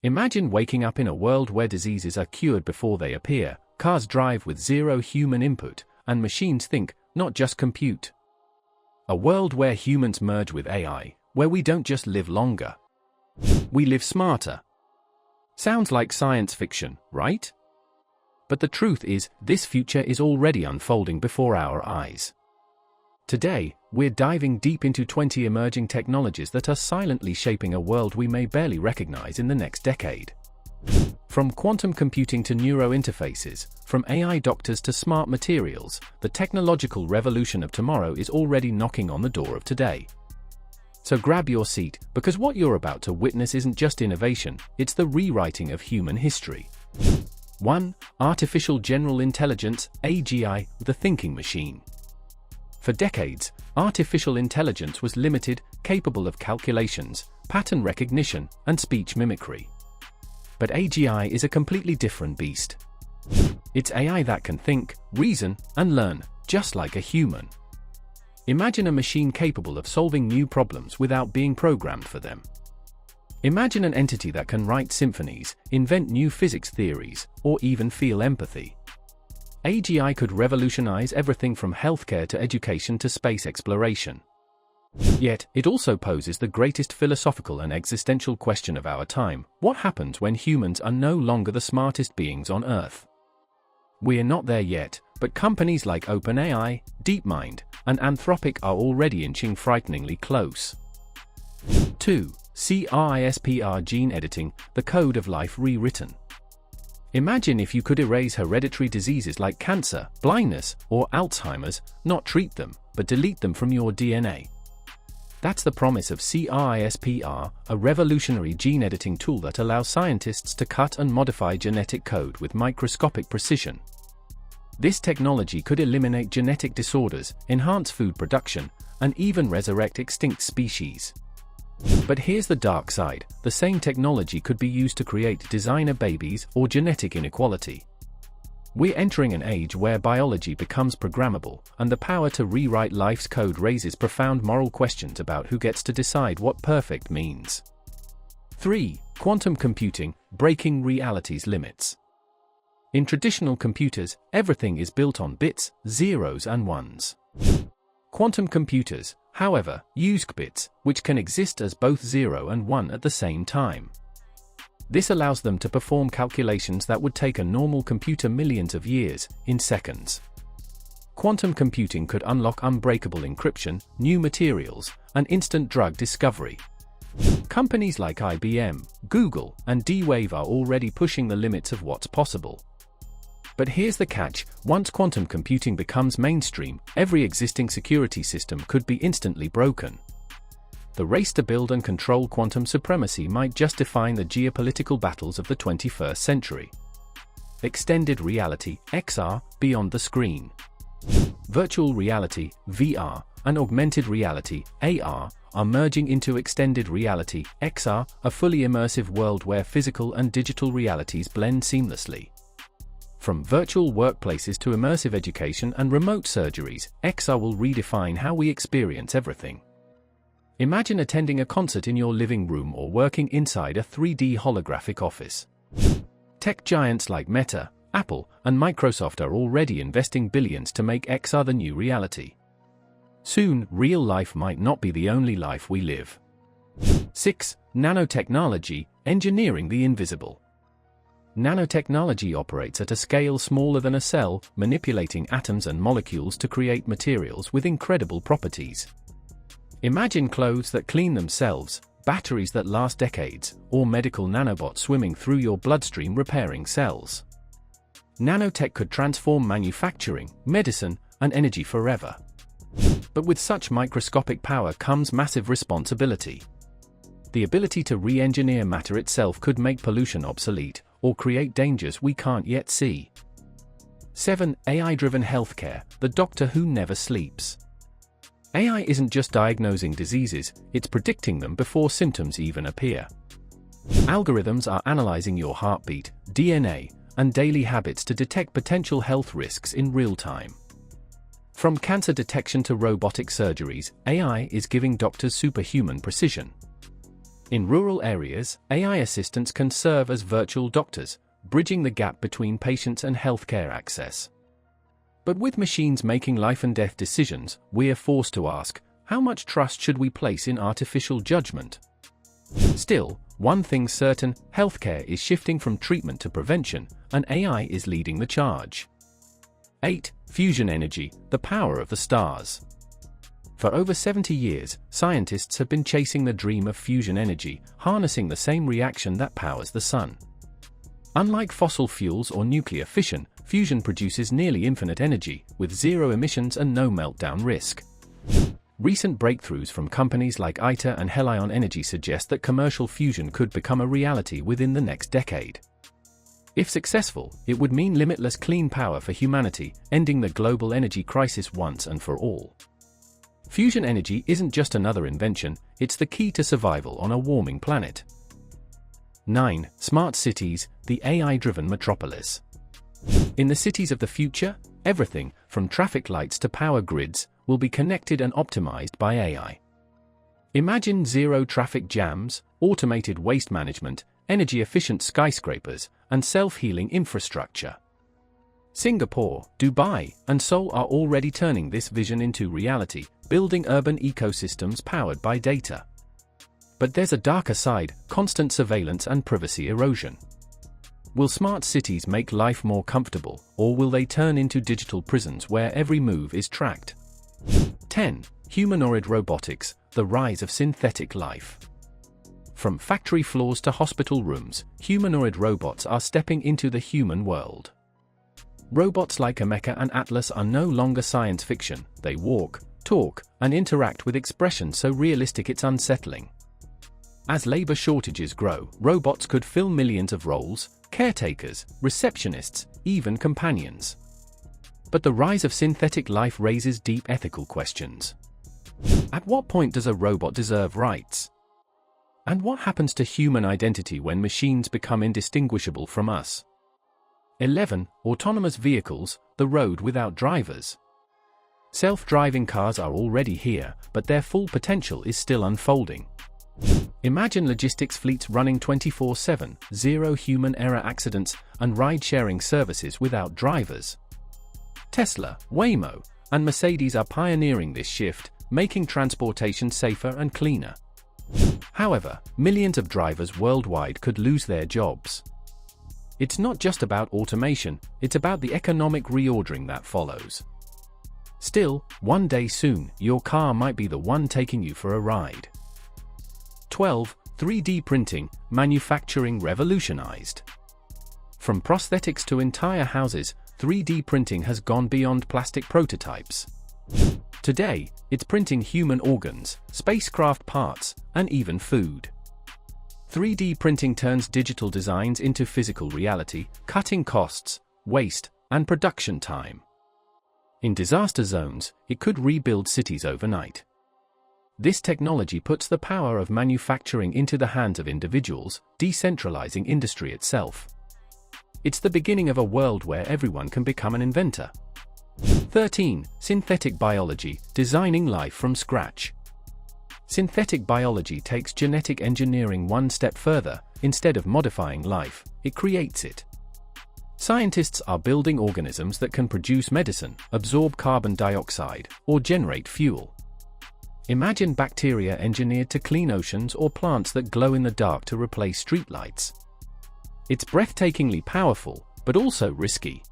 Imagine waking up in a world where diseases are cured before they appear, cars drive with zero human input, and machines think, not just compute. A world where humans merge with AI, where we don't just live longer. We live smarter. Sounds like science fiction, right? But the truth is, this future is already unfolding before our eyes. Today, we're diving deep into 20 emerging technologies that are silently shaping a world we may barely recognize in the next decade. From quantum computing to neuro interfaces, from AI doctors to smart materials, the technological revolution of tomorrow is already knocking on the door of today. So grab your seat, because what you're about to witness isn't just innovation, it's the rewriting of human history. 1. Artificial General Intelligence, AGI, the thinking machine. For decades, artificial intelligence was limited, capable of calculations, pattern recognition, and speech mimicry. But AGI is a completely different beast. It's AI that can think, reason, and learn, just like a human. Imagine a machine capable of solving new problems without being programmed for them. Imagine an entity that can write symphonies, invent new physics theories, or even feel empathy. AGI could revolutionize everything from healthcare to education to space exploration. Yet, it also poses the greatest philosophical and existential question of our time: what happens when humans are no longer the smartest beings on Earth? We're not there yet, but companies like OpenAI, DeepMind, and Anthropic are already inching frighteningly close. 2. CRISPR gene editing, the code of life rewritten. Imagine if you could erase hereditary diseases like cancer, blindness, or Alzheimer's, not treat them, but delete them from your DNA. That's the promise of CRISPR, a revolutionary gene editing tool that allows scientists to cut and modify genetic code with microscopic precision. This technology could eliminate genetic disorders, enhance food production, and even resurrect extinct species. But here's the dark side: the same technology could be used to create designer babies or genetic inequality. We're entering an age where biology becomes programmable, and the power to rewrite life's code raises profound moral questions about who gets to decide what perfect means. 3. Quantum computing, breaking reality's limits. In traditional computers, everything is built on bits, zeros and ones. Quantum computers, however, use qubits, which can exist as both 0 and 1 at the same time. This allows them to perform calculations that would take a normal computer millions of years, in seconds. Quantum computing could unlock unbreakable encryption, new materials, and instant drug discovery. Companies like IBM, Google, and D-Wave are already pushing the limits of what's possible. But here's the catch: once quantum computing becomes mainstream, every existing security system could be instantly broken. The race to build and control quantum supremacy might just define the geopolitical battles of the 21st century. Extended reality, XR, beyond the screen. Virtual reality, VR, and augmented reality, AR, are merging into extended reality, XR, a fully immersive world where physical and digital realities blend seamlessly. From virtual workplaces to immersive education and remote surgeries, XR will redefine how we experience everything. Imagine attending a concert in your living room or working inside a 3D holographic office. Tech giants like Meta, Apple, and Microsoft are already investing billions to make XR the new reality. Soon, real life might not be the only life we live. 6. Nanotechnology, engineering the invisible. Nanotechnology operates at a scale smaller than a cell, manipulating atoms and molecules to create materials with incredible properties. Imagine clothes that clean themselves, batteries that last decades, or medical nanobots swimming through your bloodstream repairing cells. Nanotech could transform manufacturing, medicine, and energy forever. But with such microscopic power comes massive responsibility. The ability to re-engineer matter itself could make pollution obsolete, or create dangers we can't yet see. 7. AI-driven healthcare, the doctor who never sleeps. AI isn't just diagnosing diseases, it's predicting them before symptoms even appear. Algorithms are analyzing your heartbeat, DNA, and daily habits to detect potential health risks in real time. From cancer detection to robotic surgeries, AI is giving doctors superhuman precision. In rural areas, AI assistants can serve as virtual doctors, bridging the gap between patients and healthcare access. But with machines making life and death decisions, we are forced to ask, how much trust should we place in artificial judgment? Still, one thing's certain, healthcare is shifting from treatment to prevention, and AI is leading the charge. 8. Fusion energy, the power of the stars. For over 70 years, scientists have been chasing the dream of fusion energy, harnessing the same reaction that powers the sun. Unlike fossil fuels or nuclear fission, fusion produces nearly infinite energy, with zero emissions and no meltdown risk. Recent breakthroughs from companies like ITER and Helion Energy suggest that commercial fusion could become a reality within the next decade. If successful, it would mean limitless clean power for humanity, ending the global energy crisis once and for all. Fusion energy isn't just another invention, it's the key to survival on a warming planet. 9. Smart cities, the AI-driven metropolis. In the cities of the future, everything, from traffic lights to power grids, will be connected and optimized by AI. Imagine zero traffic jams, automated waste management, energy-efficient skyscrapers, and self-healing infrastructure. Singapore, Dubai, and Seoul are already turning this vision into reality, building urban ecosystems powered by data. But there's a darker side, constant surveillance and privacy erosion. Will smart cities make life more comfortable, or will they turn into digital prisons where every move is tracked? 10. Humanoid robotics, the rise of synthetic life. From factory floors to hospital rooms, humanoid robots are stepping into the human world. Robots like Mecha and Atlas are no longer science fiction, they walk, talk, and interact with expression so realistic it's unsettling. As labor shortages grow, robots could fill millions of roles: caretakers, receptionists, even companions. But the rise of synthetic life raises deep ethical questions. At what point does a robot deserve rights? And what happens to human identity when machines become indistinguishable from us? 11. Autonomous vehicles, the road without drivers. Self-driving cars are already here, but their full potential is still unfolding. Imagine logistics fleets running 24/7, zero human error accidents, and ride-sharing services without drivers. Tesla, Waymo, and Mercedes are pioneering this shift, making transportation safer and cleaner. However, millions of drivers worldwide could lose their jobs. It's not just about automation, it's about the economic reordering that follows. Still, one day soon, your car might be the one taking you for a ride. 12. 3D printing, manufacturing revolutionized. From prosthetics to entire houses, 3D printing has gone beyond plastic prototypes. Today, it's printing human organs, spacecraft parts, and even food. 3D printing turns digital designs into physical reality, cutting costs, waste, and production time. In disaster zones, it could rebuild cities overnight. This technology puts the power of manufacturing into the hands of individuals, decentralizing industry itself. It's the beginning of a world where everyone can become an inventor. 13. Synthetic biology, designing life from scratch. Synthetic biology takes genetic engineering one step further. Instead of modifying life, it creates it. Scientists are building organisms that can produce medicine, absorb carbon dioxide, or generate fuel. Imagine bacteria engineered to clean oceans or plants that glow in the dark to replace streetlights. It's breathtakingly powerful, but also risky.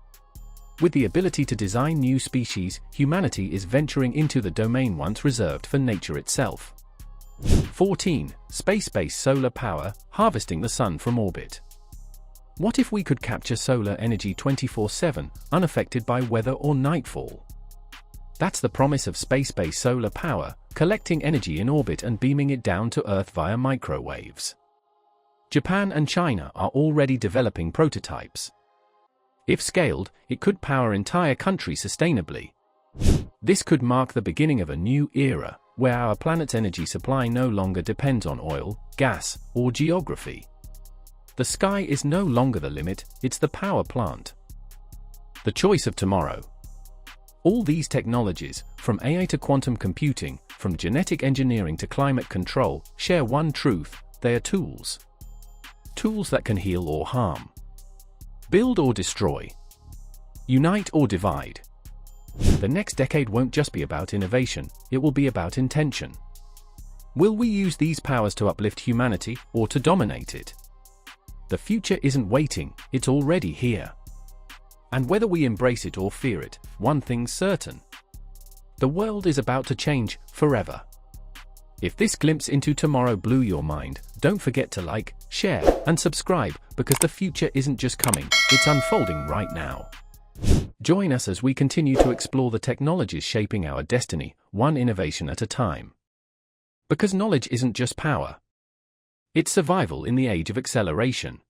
With the ability to design new species, humanity is venturing into the domain once reserved for nature itself. 14. Space-based solar power, harvesting the sun from orbit. What if we could capture solar energy 24/7, unaffected by weather or nightfall? That's the promise of space-based solar power, collecting energy in orbit and beaming it down to Earth via microwaves. Japan and China are already developing prototypes. If scaled, it could power entire countries sustainably. This could mark the beginning of a new era, where our planet's energy supply no longer depends on oil, gas, or geography. The sky is no longer the limit, it's the power plant. The choice of tomorrow. All these technologies, from AI to quantum computing, from genetic engineering to climate control, share one truth: they are tools. Tools that can heal or harm, build or destroy, unite or divide. The next decade won't just be about innovation, it will be about intention. Will we use these powers to uplift humanity or to dominate it? The future isn't waiting, it's already here. And whether we embrace it or fear it, one thing's certain. The world is about to change forever. If this glimpse into tomorrow blew your mind, don't forget to like, share, and subscribe, because the future isn't just coming, it's unfolding right now. Join us as we continue to explore the technologies shaping our destiny, one innovation at a time. Because knowledge isn't just power. It's survival in the age of acceleration.